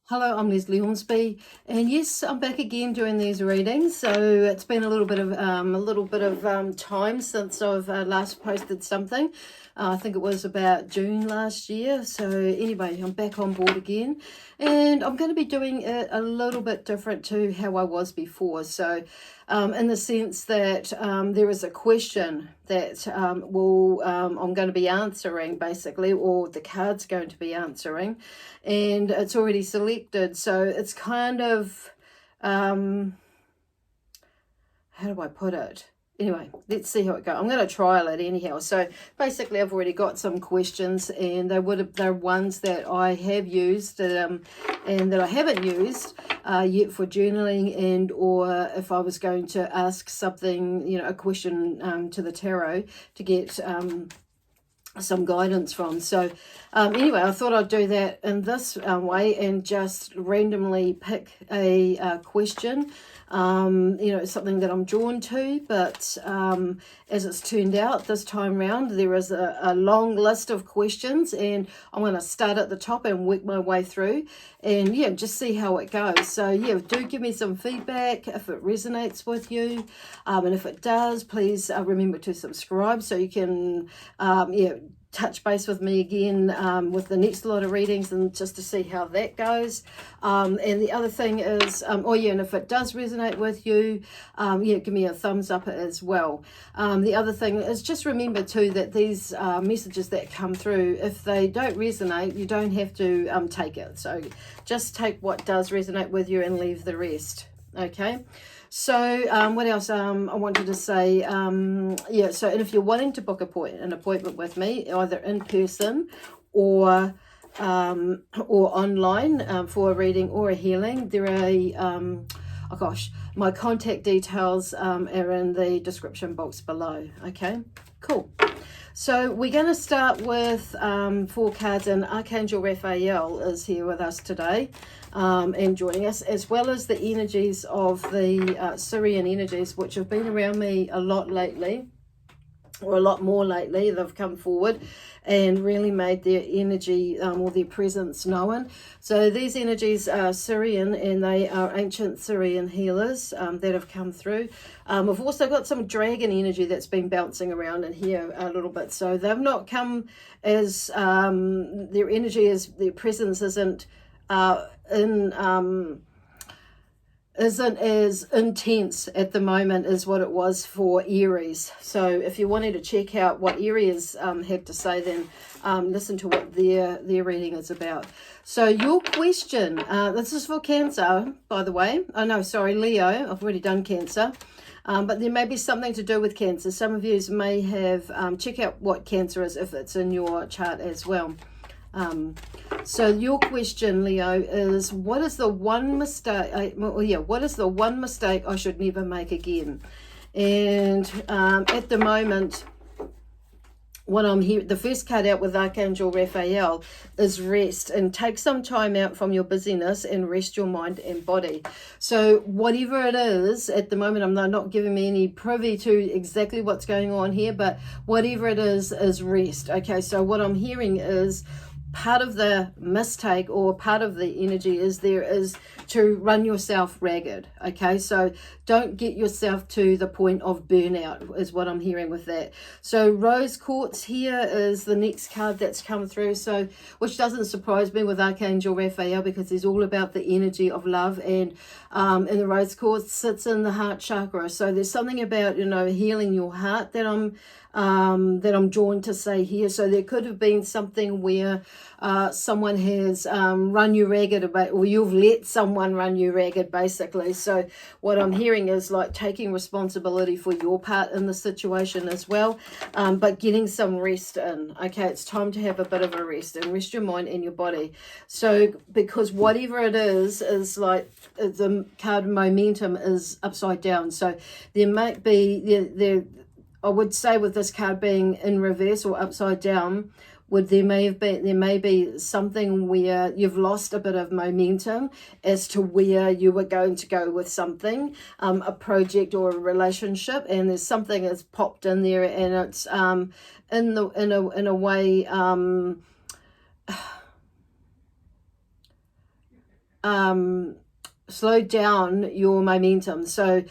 Hello, I'm Leslie Hornsby, and yes, I'm back again doing these readings. So it's been a little bit of time since I've last posted something. I think it was about June last year. So anyway, I'm back on board again, and I'm going to be doing it a little bit different to how I was before. So, in the sense that there is a question that I'm going to be answering basically, or the card's going to be answering, and it's already selected. So it's kind of, how do I put it? Anyway, let's see how it goes. I'm going to trial it anyhow. So basically, I've already got some questions, and they're ones that I have used and that I haven't used yet for journaling, and or if I was going to ask something, a question to the tarot to get some guidance from. So anyway, I thought I'd do that in this way and just randomly pick a question, something that I'm drawn to. But as it's turned out this time round, there is a long list of questions, and I'm going to start at the top and work my way through, and just see how it goes. So do give me some feedback if it resonates with you, and if it does, please remember to subscribe so you can touch base with me again with the next lot of readings, and just to see how that goes. And the other thing is, and if it does resonate with you, give me a thumbs up as well. The other thing is, just remember too that these messages that come through, if they don't resonate, you don't have to take it. So just take what does resonate with you and leave the rest. Okay. So what else I wanted to say, so and if you're wanting to book an appointment with me, either in person or online for a reading or a healing, there are my contact details are in the description box below. Okay, cool. So we're going to start with 4 cards, and Archangel Raphael is here with us today and joining us, as well as the energies of the Syrian energies, which have been around me a lot lately, or a lot more lately. They've come forward and really made their energy or their presence known. So these energies are Syrian, and they are ancient Syrian healers that have come through. I've also got some dragon energy that's been bouncing around in here a little bit. So they've not come as their energy their presence isn't isn't as intense at the moment as what it was for Aries. So if you wanted to check out what Aries had to say, then listen to what their reading is about. So your question, this is for Cancer, by the way. Oh no, sorry, Leo. I've already done Cancer. But there may be something to do with Cancer. Some of you may have, check out what Cancer is if it's in your chart as well. So your question, Leo, is what is the one mistake? What is the one mistake I should never make again? And at the moment, what I'm here, the first card out with Archangel Raphael is rest, and take some time out from your busyness and rest your mind and body. So whatever it is at the moment, I'm not giving me any privy to exactly what's going on here, but whatever it is rest. Okay, so what I'm hearing is part of the mistake, or part of the energy is to run yourself ragged. Okay, so don't get yourself to the point of burnout is what I'm hearing with that. So rose quartz here is the next card that's come through, so which doesn't surprise me with Archangel Raphael, because it's all about the energy of love, and the rose quartz sits in the heart chakra. So there's something about healing your heart that I'm drawn to say here. So there could have been something where someone has run you ragged about, or you've let someone run you ragged basically. So what I'm hearing is like taking responsibility for your part in the situation as well, but getting some rest in. Okay, it's time to have a bit of a rest, and rest your mind and your body. So because whatever it is like the card momentum is upside down. So there might be I would say with this card being in reverse or upside down, there may be something where you've lost a bit of momentum as to where you were going to go with something, a project or a relationship, and there's something that's popped in there, and it's in a way slow down your momentum. So,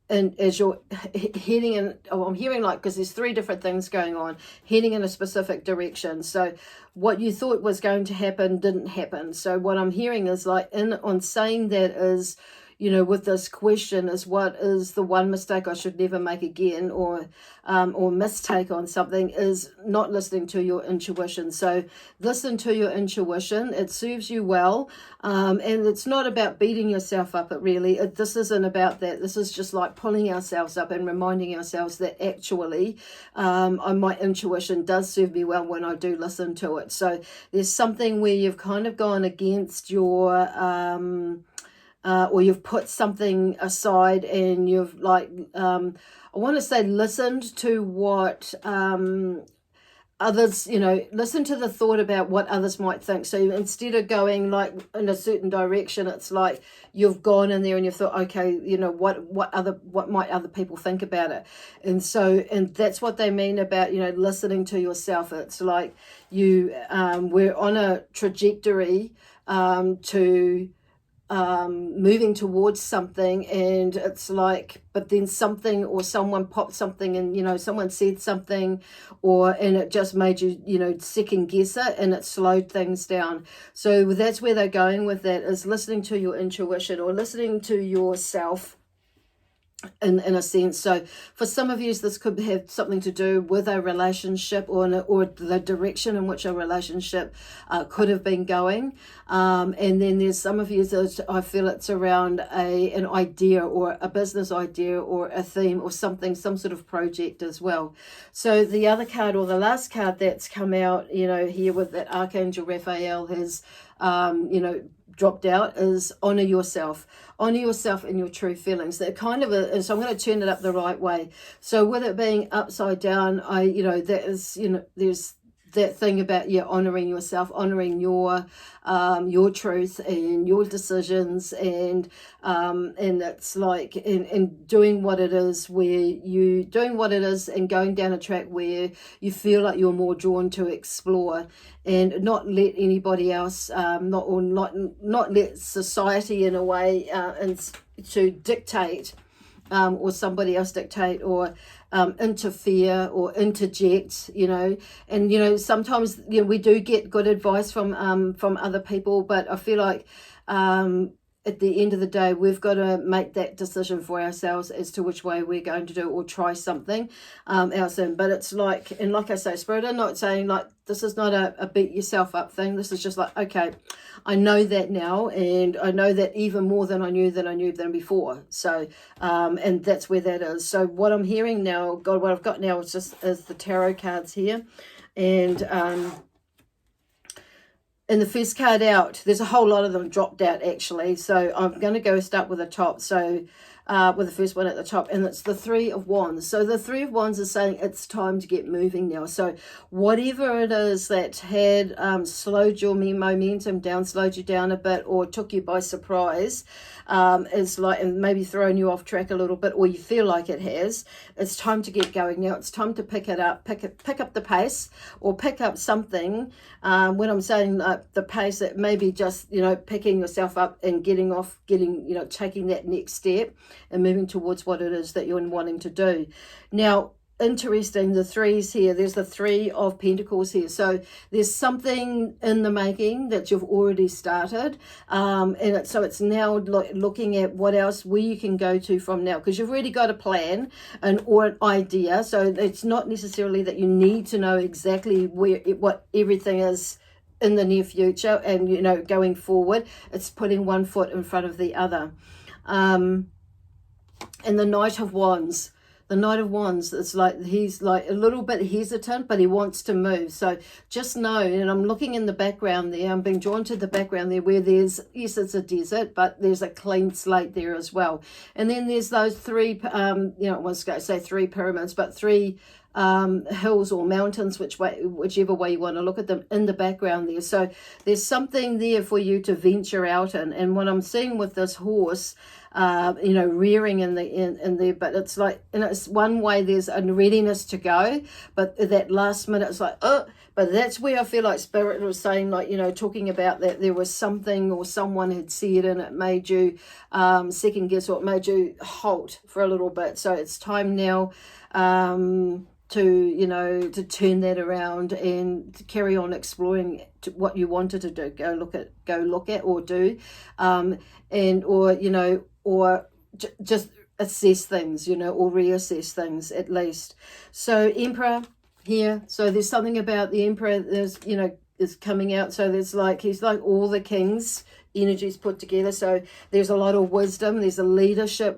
and as you're heading in, oh, I'm hearing like, because there's three different things going on, heading in a specific direction. So what you thought was going to happen didn't happen. So what I'm hearing is like, on saying that is, you know, with this question is, what is the one mistake I should never make again, or mistake on something, is not listening to your intuition. So listen to your intuition. It serves you well. And it's not about beating yourself up. This isn't about that. This is just like pulling ourselves up and reminding ourselves that actually my intuition does serve me well when I do listen to it. So there's something where you've kind of gone against your or you've put something aside, and you've like I want to say listened to what others, you know, listen to the thought about what others might think. So instead of going like in a certain direction, it's like you've gone in there and you've thought, okay, you know, what might other people think about it. And that's what they mean about, you know, listening to yourself. It's like we're on a trajectory to moving towards something, and it's like, but then something or someone popped something, and you know, someone said something, and it just made you, you know, second guess it, and it slowed things down. So that's where they're going with that, is listening to your intuition or listening to yourself in a sense. So for some of you, this could have something to do with a relationship, or the direction in which a relationship could have been going. And then there's some of you that I feel it's around an idea, or a business idea, or a theme, or something, some sort of project as well. So the other card, or the last card that's come out, you know, here with that Archangel Raphael has, you know, dropped out, is honor yourself and your true feelings. That kind of and so I'm going to turn it up the right way. So with it being upside down, that is, you know, there's that thing about honoring yourself, honoring your truth and your decisions, and it's like in doing what it is, and going down a track where you feel like you're more drawn to explore, and not let anybody else not let society in a way and to dictate, or somebody else dictate, or interfere or interject, you know. And you know, sometimes, you know, we do get good advice from other people, but I feel like at the end of the day, we've got to make that decision for ourselves as to which way we're going to do, or try something else in. But it's like, and like I say, Spirit, I'm not saying like this is not a beat yourself up thing. This is just like, okay, I know that now, and I know that even more than I knew than before. So and that's where that is. So what I'm hearing now, God, what I've got now is the tarot cards here, and the first card out, there's a whole lot of them dropped out actually. So I'm going to start with the top. So with the first one at the top, and it's the Three of Wands. So the Three of Wands is saying it's time to get moving now. So whatever it is that had slowed your momentum down, slowed you down a bit, or took you by surprise, is like, and maybe thrown you off track a little bit, or you feel like it has, it's time to get going now. It's time to pick up the pace, or pick up something. When I'm saying the pace, it may be just, you know, picking yourself up and getting, you know, taking that next step and moving towards what it is that you're wanting to do. Now, interesting, the threes here, there's the Three of Pentacles here. So there's something in the making that you've already started, and it's now looking at what else, where you can go to from now, because you've already got a plan or an idea. So it's not necessarily that you need to know exactly what everything is in the near future, and you know, going forward, it's putting one foot in front of the other. And the Knight of Wands. The Knight of Wands, it's like he's like a little bit hesitant, but he wants to move. So just know, and I'm looking in the background there, I'm being drawn to the background there where there's, yes, it's a desert, but there's a clean slate there as well. And then there's those three, I was going to say three pyramids, but three hills or mountains, whichever way you want to look at them, in the background there. So there's something there for you to venture out in. And what I'm seeing with this horse, you know, rearing in there. But it's like, and it's one way there's a readiness to go, but that last minute it's like, oh. But that's where I feel like Spirit was saying, like, you know, talking about that there was something or someone had said and it made you second guess, or it made you halt for a little bit. So it's time now to, you know, to turn that around and to carry on exploring what you wanted to do. Go look at or do, and or, you know, or just assess things, you know, or reassess things at least. So Emperor here, so there's something about the Emperor, there's, you know, is coming out. So there's like, he's like all the kings energies put together. So there's a lot of wisdom, there's a leadership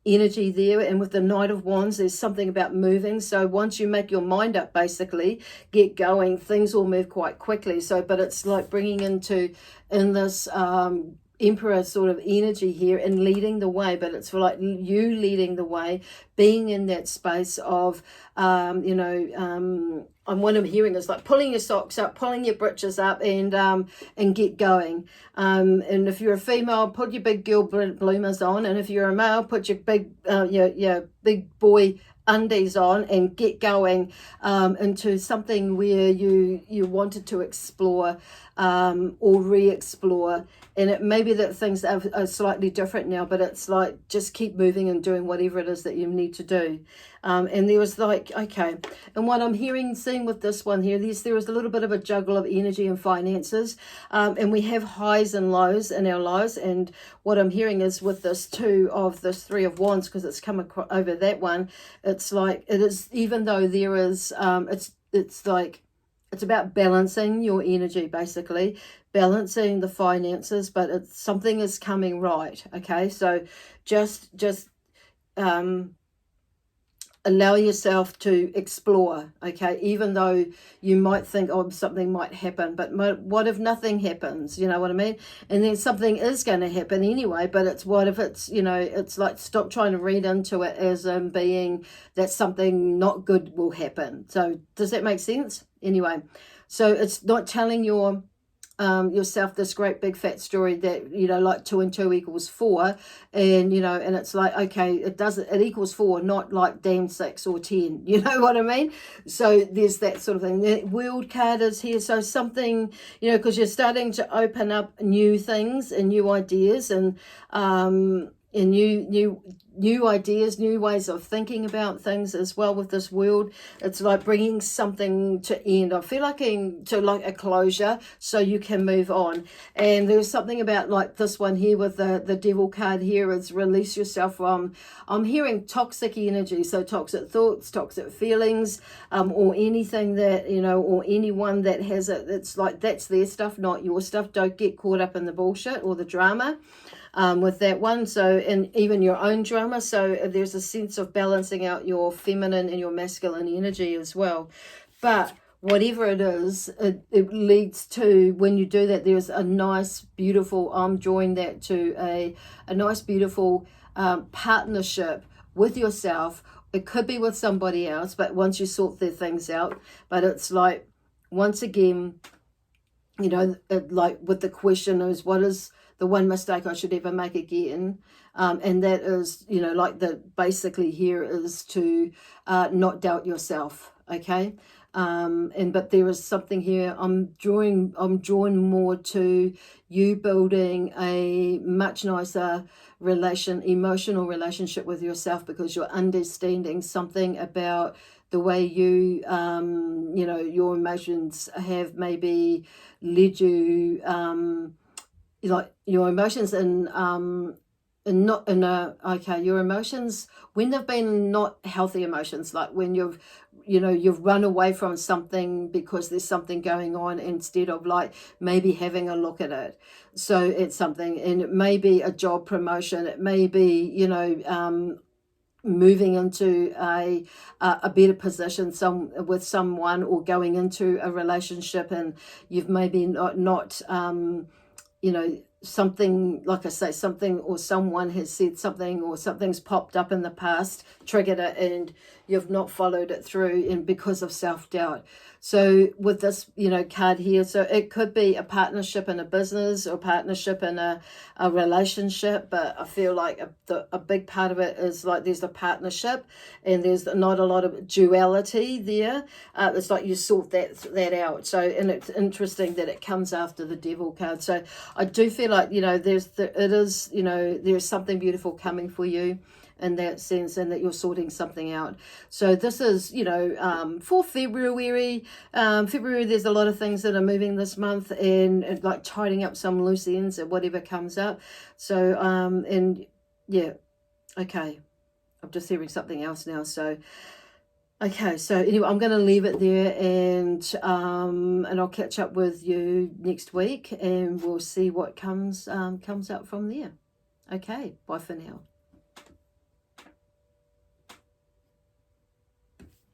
energy there, and with the Knight of Wands there's something about moving. So once you make your mind up, basically get going, things will move quite quickly. So but it's like bringing in this Emperor sort of energy here and leading the way, but it's for like you leading the way, being in that space of you know, and what I'm hearing is like pulling your socks up, pulling your britches up, and get going. And if you're a female, put your big girl bloomers on, and if you're a male, put your big your big boy undies on and get going into something where you wanted to explore or re-explore. And it may be that things are slightly different now, but it's like just keep moving and doing whatever it is that you need to do. And there was like, okay, and what I'm seeing with this one here, there was a little bit of a juggle of energy and finances, and we have highs and lows in our lives. And what I'm hearing is with this this Three of Wands, because it's come over that one, it's like it is, even though there is it's like it's about balancing your energy, basically balancing the finances, but it's something is coming right. Okay, so just allow yourself to explore, okay, even though you might think, oh, something might happen, but what if nothing happens, you know what I mean? And then something is going to happen anyway, but it's what if it's, you know, it's like stop trying to read into it as being that something not good will happen. So does that make sense? Anyway, so it's not telling yourself this great big fat story that, you know, like 2 and 2 equals 4, and, you know, and it's like, okay, it equals 4, not like damn 6 or 10, you know what I mean? So there's that sort of thing. The World card is here, so something, you know, because you're starting to open up new things and new ideas, and new ideas, new ways of thinking about things as well with this World. It's like bringing something to end. I feel like to like a closure, so you can move on. And there's something about like this one here with the Devil card here is release yourself from, I'm hearing toxic energy, so toxic thoughts, toxic feelings, or anything that, you know, or anyone that has it. It's like that's their stuff, not your stuff. Don't get caught up in the bullshit or the drama. With that one, so, and even your own drama. So there's a sense of balancing out your feminine and your masculine energy as well. But whatever it is, it leads to, when you do that, there's a nice beautiful, I'm drawing that to a nice beautiful partnership with yourself. It could be with somebody else, but once you sort their things out. But it's like, once again, you know, like with the question is, what is the one mistake I should ever make again? And that is, you know, like basically here is to not doubt yourself, okay? But there is something here, I'm drawn more to you building a much nicer emotional relationship with yourself, because you're understanding something about the way you, you know, your emotions have maybe led you, like your emotions and not in a, okay, your emotions when they've been not healthy emotions, like when you've run away from something because there's something going on, instead of like maybe having a look at it. So it's something, and it may be a job promotion, it may be, you know, moving into a better position with someone, or going into a relationship, and you've maybe not you know, something, like I say, something or someone has said something, or something's popped up in the past, triggered it, and you've not followed it through, and because of self-doubt. So with this, card here, so it could be a partnership in a business or partnership in a relationship, but I feel like a big part of it is like there's a partnership and there's not a lot of duality there. It's like you sort that out. So, and it's interesting that it comes after the Devil card. So I do feel like, there's something beautiful coming for you in that sense, and that you're sorting something out. So this is, for February. February, there's a lot of things that are moving this month, and like tidying up some loose ends and whatever comes up. So, and yeah, okay. I'm just hearing something else now. So, okay, so anyway, I'm going to leave it there, and I'll catch up with you next week, and we'll see what comes up from there. Okay, bye for now.